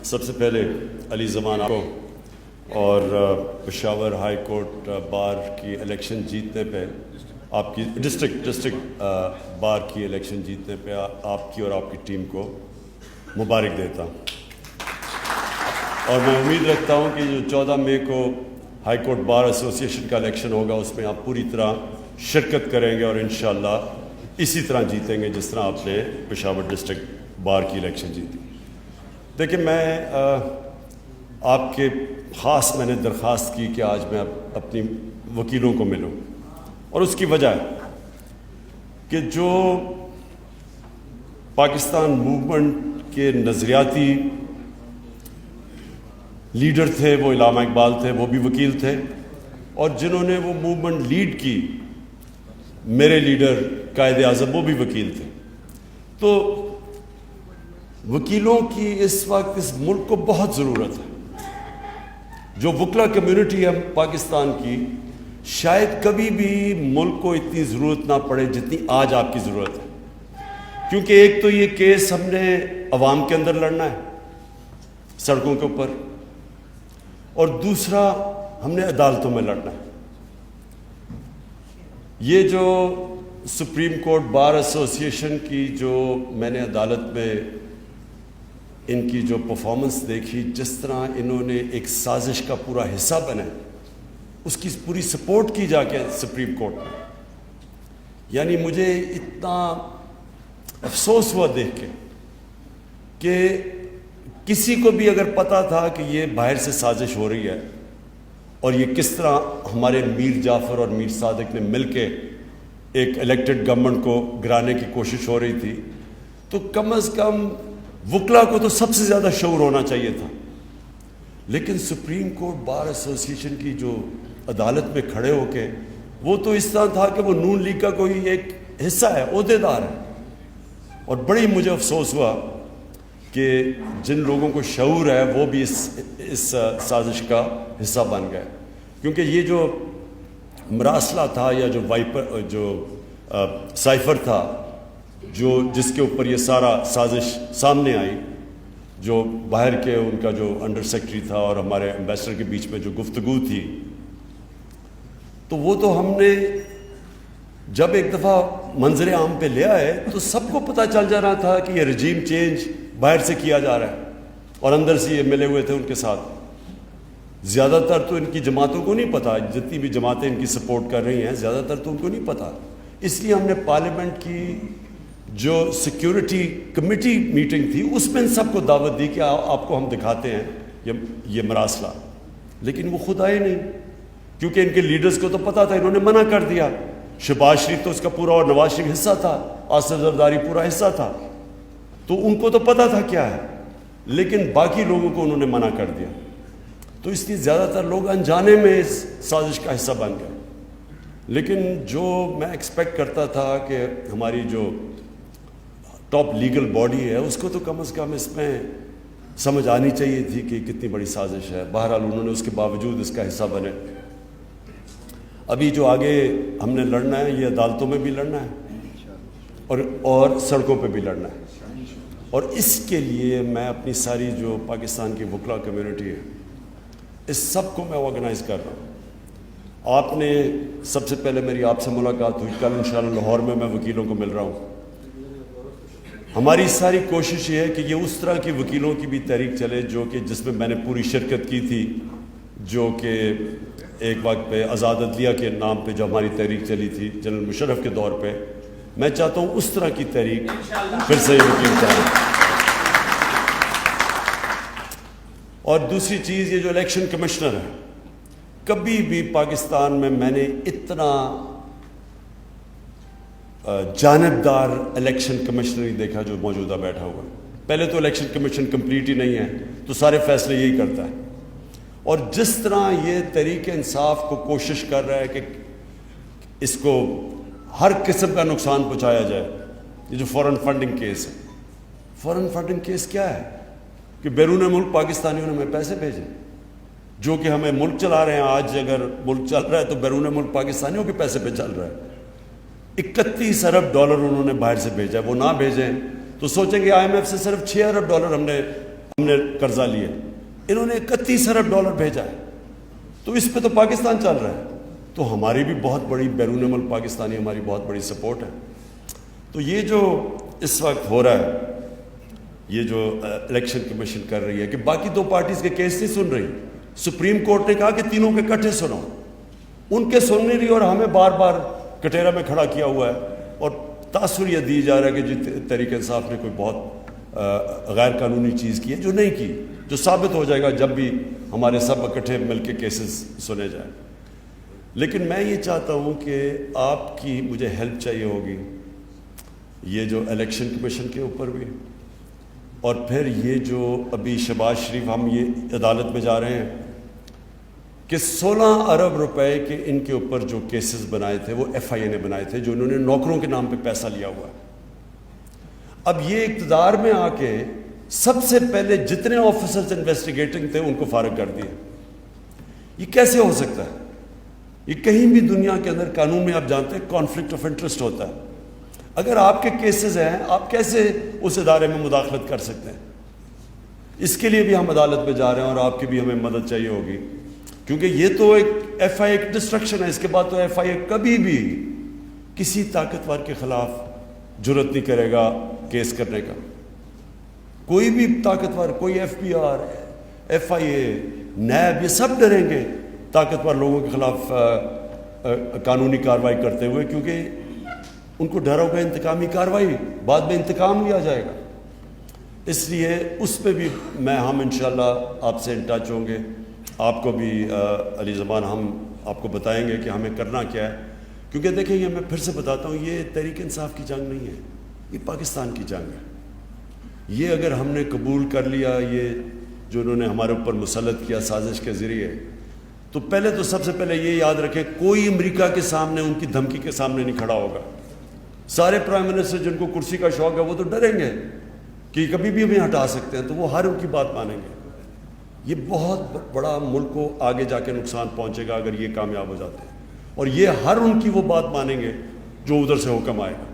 سب سے پہلے علی زمان کو اور پشاور ہائی کورٹ بار کی الیکشن جیتنے پہ آپ کی ڈسٹرکٹ بار کی الیکشن جیتنے پہ آپ کی اور آپ کی ٹیم کو مبارک دیتا ہوں، اور میں امید رکھتا ہوں کہ جو 14 مئی کو ہائی کورٹ بار ایسوسیشن کا الیکشن ہوگا اس میں آپ پوری طرح شرکت کریں گے اور انشاءاللہ اسی طرح جیتیں گے جس طرح آپ نے پشاور ڈسٹرکٹ بار کی الیکشن جیتی۔ دیکھیں، میں آپ کے خاص میں نے درخواست کی کہ آج میں اپنی وکیلوں کو ملوں، اور اس کی وجہ ہے کہ جو پاکستان موومنٹ کے نظریاتی لیڈر تھے وہ علامہ اقبال تھے، وہ بھی وکیل تھے، اور جنہوں نے وہ موومنٹ لیڈ کی میرے لیڈر قائد اعظم وہ بھی وکیل تھے۔ تو وکیلوں کی اس وقت اس ملک کو بہت ضرورت ہے۔ جو وکلا کمیونٹی ہے پاکستان کی، شاید کبھی بھی ملک کو اتنی ضرورت نہ پڑے جتنی آج آپ کی ضرورت ہے، کیونکہ ایک تو یہ کیس ہم نے عوام کے اندر لڑنا ہے سڑکوں کے اوپر، اور دوسرا ہم نے عدالتوں میں لڑنا ہے۔ یہ جو سپریم کورٹ بار ایسوسیشن کی جو میں نے عدالت میں ان کی جو پرفارمنس دیکھی، جس طرح انہوں نے ایک سازش کا پورا حصہ بنا، اس کی پوری سپورٹ کی جا کے سپریم کورٹ میں، یعنی مجھے اتنا افسوس ہوا دیکھ کے کہ کسی کو بھی اگر پتہ تھا کہ یہ باہر سے سازش ہو رہی ہے اور یہ کس طرح ہمارے میر جعفر اور میر صادق نے مل کے ایک الیکٹڈ گورنمنٹ کو گرانے کی کوشش ہو رہی تھی، تو کم از کم وکلا کو تو سب سے زیادہ شعور ہونا چاہیے تھا۔ لیکن سپریم کورٹ بار ایسوسیشن کی جو عدالت میں کھڑے ہو کے، وہ تو اس طرح تھا کہ وہ نون لیگ کا کوئی ایک حصہ ہے، عہدیدار ہے، اور بڑی مجھے افسوس ہوا کہ جن لوگوں کو شعور ہے وہ بھی اس سازش کا حصہ بن گئے، کیونکہ یہ جو مراسلہ تھا یا جو سائفر تھا جس کے اوپر یہ سارا سازش سامنے آئی، جو باہر کے ان کا جو انڈر سیکرٹری تھا اور ہمارے ایمبیسڈر کے بیچ میں جو گفتگو تھی، تو وہ تو ہم نے جب ایک دفعہ منظر عام پہ لے آئے تو سب کو پتہ چل جا رہا تھا کہ یہ رجیم چینج باہر سے کیا جا رہا ہے، اور اندر سے یہ ملے ہوئے تھے ان کے ساتھ۔ زیادہ تر تو ان کی جماعتوں کو نہیں پتہ، جتنی بھی جماعتیں ان کی سپورٹ کر رہی ہیں زیادہ تر تو ان کو نہیں پتہ۔ اس لیے ہم نے پارلیمنٹ کی جو سیکیورٹی کمیٹی میٹنگ تھی اس میں ان سب کو دعوت دی کہ آپ کو ہم دکھاتے ہیں یہ مراسلہ، لیکن وہ خود آئے نہیں، کیونکہ ان کے لیڈرز کو تو پتہ تھا، انہوں نے منع کر دیا۔ شہباز شریف تو اس کا پورا اور نواز شریف حصہ تھا، آصف زرداری پورا حصہ تھا، تو ان کو تو پتہ تھا کیا ہے، لیکن باقی لوگوں کو انہوں نے منع کر دیا۔ تو اس لیے زیادہ تر لوگ انجانے میں اس سازش کا حصہ بن گئے۔ لیکن جو میں ایکسپیکٹ کرتا تھا کہ ہماری جو ٹاپ لیگل باڈی ہے اس کو تو کم از کم اس میں سمجھ آنی چاہیے تھی کہ کتنی بڑی سازش ہے، بہرحال انہوں نے اس کے باوجود اس کا حصہ بنے۔ ابھی جو آگے ہم نے لڑنا ہے یہ عدالتوں میں بھی لڑنا ہے اور سڑکوں پہ بھی لڑنا ہے، اور اس کے لیے میں اپنی ساری جو پاکستان کی وکلا کمیونٹی ہے اس سب کو میں آرگنائز کر رہا ہوں۔ آپ نے سب سے پہلے میری آپ سے ملاقات ہوئی، کل انشاءاللہ لاہور میں وکیلوں کو مل رہا ہوں۔ ہماری ساری کوشش یہ ہے کہ یہ اس طرح کی وکیلوں کی بھی تحریک چلے جس میں میں نے پوری شرکت کی تھی، جو کہ ایک وقت پہ آزاد عدلیہ کے نام پہ جو ہماری تحریک چلی تھی جنرل مشرف کے دور پہ، میں چاہتا ہوں اس طرح کی تحریک پھر سے وکیل چلے۔ اور دوسری چیز، یہ جو الیکشن کمشنر ہے، کبھی بھی پاکستان میں نے اتنا جانبدار الیکشن کمشنر نہیں دیکھا جو موجودہ بیٹھا ہوا ہے۔ پہلے تو الیکشن کمیشن کمپلیٹ ہی نہیں ہے، تو سارے فیصلے یہی کرتا ہے، اور جس طرح یہ تحریک انصاف کو کوشش کر رہا ہے کہ اس کو ہر قسم کا نقصان پہنچایا جائے، یہ جو فورن فنڈنگ کیس ہے، فورن فنڈنگ کیس کیا ہے کہ بیرون ملک پاکستانیوں نے ہمیں پیسے بھیجے جو کہ ہمیں ملک چلا رہے ہیں۔ آج اگر ملک چل رہا ہے تو بیرون ملک پاکستانیوں کے پیسے پہ چل رہا ہے۔ 31 ارب ڈالر انہوں نے باہر سے بھیجا ہے، وہ نہ بھیجیں تو سوچیں گے آئی ایم ایف سے صرف 6 ارب ڈالر ہم نے ہم نے قرضہ لیا، انہوں نے 31 ارب ڈالر بھیجا ہے، تو اس پہ تو پاکستان چل رہا ہے، تو ہماری بھی بہت بڑی بیرون ملک پاکستانی ہماری بہت بڑی سپورٹ ہے۔ تو یہ جو اس وقت ہو رہا ہے، یہ جو الیکشن کمیشن کر رہی ہے کہ باقی دو پارٹیز کے کیس نہیں سن رہی، سپریم کورٹ نے کہا کہ تینوں کے اکٹھے سنو، ان کے سن نہیں رہی اور ہمیں بار بار کٹہرا میں کھڑا کیا ہوا ہے، اور تاثر یہ دی جا رہا ہے کہ جی تحریک انصاف نے کوئی بہت غیر قانونی چیز کی ہے، جو نہیں کی، جو ثابت ہو جائے گا جب بھی ہمارے سب اکٹھے مل کے کیسز سنے جائیں۔ لیکن میں یہ چاہتا ہوں کہ آپ کی مجھے ہیلپ چاہیے ہوگی، یہ جو الیکشن کمیشن کے اوپر بھی، اور پھر یہ جو ابھی شہباز شریف ہم یہ عدالت میں جا رہے ہیں کہ 16 ارب روپے کے ان کے اوپر جو کیسز بنائے تھے وہ ایف آئی اے نے بنائے تھے، جو انہوں نے نوکروں کے نام پہ پیسہ لیا ہوا ہے۔ اب یہ اقتدار میں آ کے سب سے پہلے جتنے آفیسرز انویسٹیگیٹنگ تھے ان کو فارغ کر دیا۔ یہ کیسے ہو سکتا ہے؟ یہ کہیں بھی دنیا کے اندر قانون میں آپ جانتے ہیں کانفلکٹ آف انٹرسٹ ہوتا ہے۔ اگر آپ کے کیسز ہیں، آپ کیسے اس ادارے میں مداخلت کر سکتے ہیں؟ اس کے لیے بھی ہم عدالت میں جا رہے ہیں اور آپ کی بھی ہمیں مدد چاہیے ہوگی، کیونکہ یہ تو ایک ایف آئی اے ڈسٹرکشن ہے۔ اس کے بعد تو ایف آئی اے کبھی بھی کسی طاقتور کے خلاف جرت نہیں کرے گا کیس کرنے کا۔ کوئی بھی طاقتور، کوئی F B R, F I A, NAB, یہ سب ڈریں گے طاقتور لوگوں کے خلاف قانونی کارروائی کرتے ہوئے، کیونکہ ان کو ڈر ہوگا انتقامی کارروائی، بعد میں انتقام لیا جائے گا۔ اس لیے اس پہ بھی ہم انشاءاللہ آپ سے ان ٹچ ہوں گے، آپ کو بھی علی زمان ہم آپ کو بتائیں گے کہ ہمیں کرنا کیا ہے، کیونکہ دیکھیں یہ میں پھر سے بتاتا ہوں، یہ تحریک انصاف کی جنگ نہیں ہے، یہ پاکستان کی جنگ ہے۔ یہ اگر ہم نے قبول کر لیا، یہ جو انہوں نے ہمارے اوپر مسلط کیا سازش کے ذریعے، تو پہلے تو سب سے پہلے یہ یاد رکھیں کوئی امریکہ کے سامنے ان کی دھمکی کے سامنے نہیں کھڑا ہوگا۔ سارے پرائم منسٹر جن کو کرسی کا شوق ہے وہ تو ڈریں گے کہ کبھی بھی ہمیں ہٹا سکتے ہیں، تو وہ ہر ان کی بات مانیں گے۔ یہ بہت بڑا ملک کو آگے جا کے نقصان پہنچے گا اگر یہ کامیاب ہو جاتے ہیں، اور یہ ہر ان کی وہ بات مانیں گے جو ادھر سے حکم آئے گا۔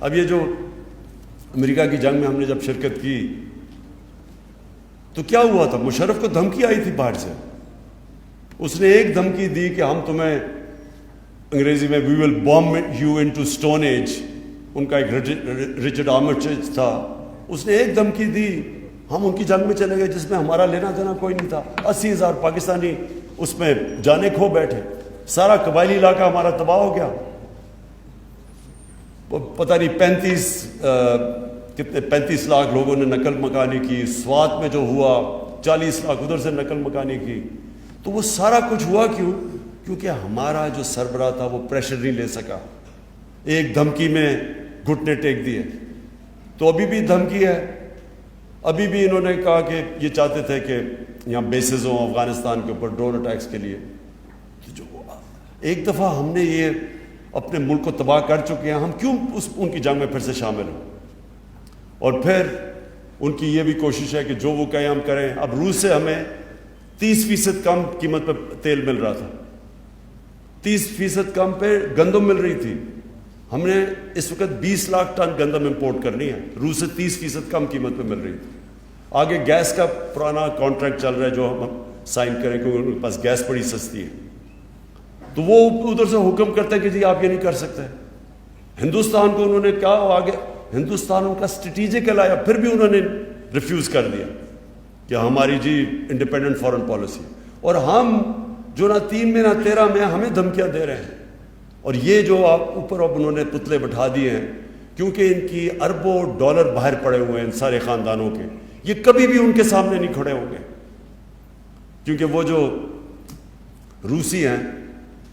اب یہ جو امریکہ کی جنگ میں ہم نے جب شرکت کی تو کیا ہوا تھا؟ مشرف کو دھمکی آئی تھی باہر سے، اس نے ایک دھمکی دی کہ ہم تمہیں انگریزی میں we will bomb you into stone age, ان کا ایک رچرڈ آرمسٹیج تھا، اس نے ایک دھمکی دی، ہم ان کی جنگ میں چلے گئے جس میں ہمارا لینا دینا کوئی نہیں تھا، 80,000 پاکستانی اس میں جانے کھو بیٹھے، سارا قبائلی علاقہ ہمارا تباہ ہو گیا۔ پتہ نہیں 35 لاکھ لوگوں نے نقل مکانی کی، سوات میں جو ہوا 40 لاکھ ادھر سے نقل مکانی کی، تو وہ سارا کچھ ہوا کیوں؟ کیونکہ ہمارا جو سربراہ تھا وہ پریشر نہیں لے سکا، ایک دھمکی میں گھٹنے ٹیک دیے۔ تو ابھی بھی دھمکی ہے، ابھی بھی انہوں نے کہا کہ یہ چاہتے تھے کہ یہاں بیسز ہوں افغانستان کے اوپر ڈرون اٹیکس کے لیے۔ تو جو ایک دفعہ ہم نے یہ اپنے ملک کو تباہ کر چکے ہیں، ہم کیوں ان کی جنگ میں پھر سے شامل ہوں؟ اور پھر ان کی یہ بھی کوشش ہے کہ جو وہ کہیں ہم کریں۔ اب روس سے ہمیں 30% کم قیمت پہ تیل مل رہا تھا، 30% کم پہ گندم مل رہی تھی، ہم نے اس وقت 20 لاکھ ٹن گندم امپورٹ کرنی ہے، روس سے 30% کم قیمت پہ مل رہی تھی۔ آگے گیس کا پرانا کانٹریکٹ چل رہا ہے جو ہم سائن کریں کیونکہ ان کے پاس گیس بڑی سستی ہے، تو وہ ادھر سے حکم کرتے ہیں کہ جی آپ یہ نہیں کر سکتے۔ ہندوستان کو انہوں نے کہا، آگے ہندوستان ان کا اسٹریٹجک الایا، پھر بھی انہوں نے ریفیوز کر دیا کہ ہماری جی انڈیپینڈنٹ فارن پالیسی، اور ہم جو نہ 3 میں نہ 13 میں ہمیں دھمکیاں دے رہے ہیں۔ اور یہ جو آپ اوپر اب انہوں نے پتلے بٹھا دیے ہیں، کیونکہ ان کی اربوں ڈالر باہر پڑے ہوئے ہیں ان سارے خاندانوں کے، یہ کبھی بھی ان کے سامنے نہیں کھڑے ہوں گے، کیونکہ وہ جو روسی ہیں،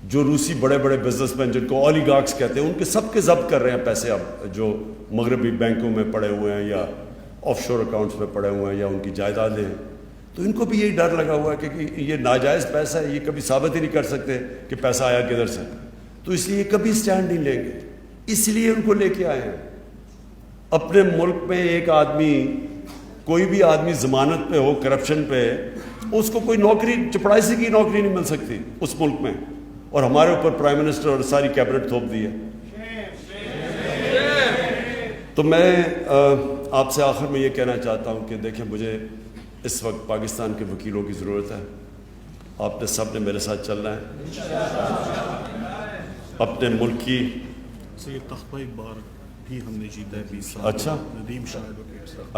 جو روسی بڑے بڑے بزنس مین جن کو اولیگارکس کہتے ہیں، ان کے سب کے ضبط کر رہے ہیں پیسے اب، جو مغربی بینکوں میں پڑے ہوئے ہیں یا آف شور اکاؤنٹس میں پڑے ہوئے ہیں یا ان کی جائیدادیں ہیں، تو ان کو بھی یہی ڈر لگا ہوا ہے کہ یہ ناجائز پیسہ ہے، یہ کبھی ثابت ہی نہیں کر سکتے کہ پیسہ آیا کدھر سے، تو اس لیے کبھی سٹینڈ نہیں لیں گے، اس لیے ان کو لے کے آئے ہیں۔ اپنے ملک میں ایک آدمی، کوئی بھی آدمی ضمانت پہ ہو کرپشن پہ، اس کو کوئی نوکری، چپڑاسی کی نوکری نہیں مل سکتی اس ملک میں، اور ہمارے اوپر پرائم منسٹر اور ساری کیبنٹ تھوپ دی ہے۔ تو میں آپ سے آخر میں یہ کہنا چاہتا ہوں کہ دیکھیں مجھے اس وقت پاکستان کے وکیلوں کی ضرورت ہے. آپ نے سب نے میرے ساتھ چلنا ہے. اپنے ملک کی سید تختہ ایک بار بھی ہم نے جیتا ہے 20 سال. اچھا ندیم شاہ.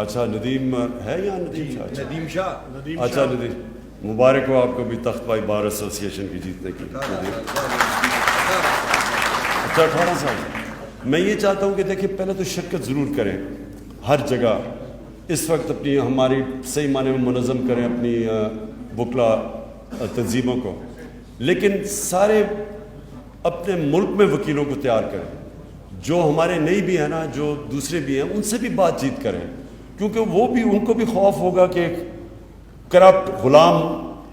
اچھا ندیم ہے یا ندیم شاہ؟ ندیم شاہ. اچھا ندیم مبارک ہو آپ کو بھی تختہ بار ایسوسیشن کی جیتنے کی. اچھا 18 سال. میں یہ چاہتا ہوں کہ دیکھیں پہلے تو شرکت ضرور کریں ہر جگہ. اس وقت اپنی ہماری صحیح معنی میں منظم کریں اپنی وکلا تنظیموں کو, لیکن سارے اپنے ملک میں وکیلوں کو تیار کریں. جو ہمارے نئی بھی ہیں نا, جو دوسرے بھی ہیں, ان سے بھی بات چیت کریں, کیونکہ وہ بھی ان کو بھی خوف ہوگا کہ کرپٹ غلام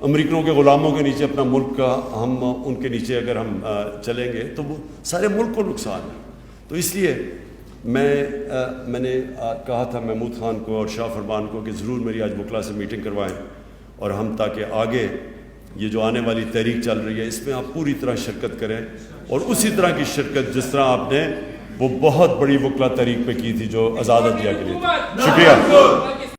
امریکنوں کے غلاموں کے نیچے اپنا ملک کا ہم ان کے نیچے اگر ہم چلیں گے تو وہ سارے ملک کو نقصان ہے. تو اس لیے میں نے کہا تھا محمود خان کو اور شاہ فرمان کو کہ ضرور میری آج وکلا سے میٹنگ کروائیں, اور ہم تاکہ آگے یہ جو آنے والی تحریک چل رہی ہے اس میں آپ پوری طرح شرکت کریں, اور اسی طرح کی شرکت جس طرح آپ نے وہ بہت بڑی وکلا تحریک پہ کی تھی جو آزاد عدلیہ کے لیے. شکریہ.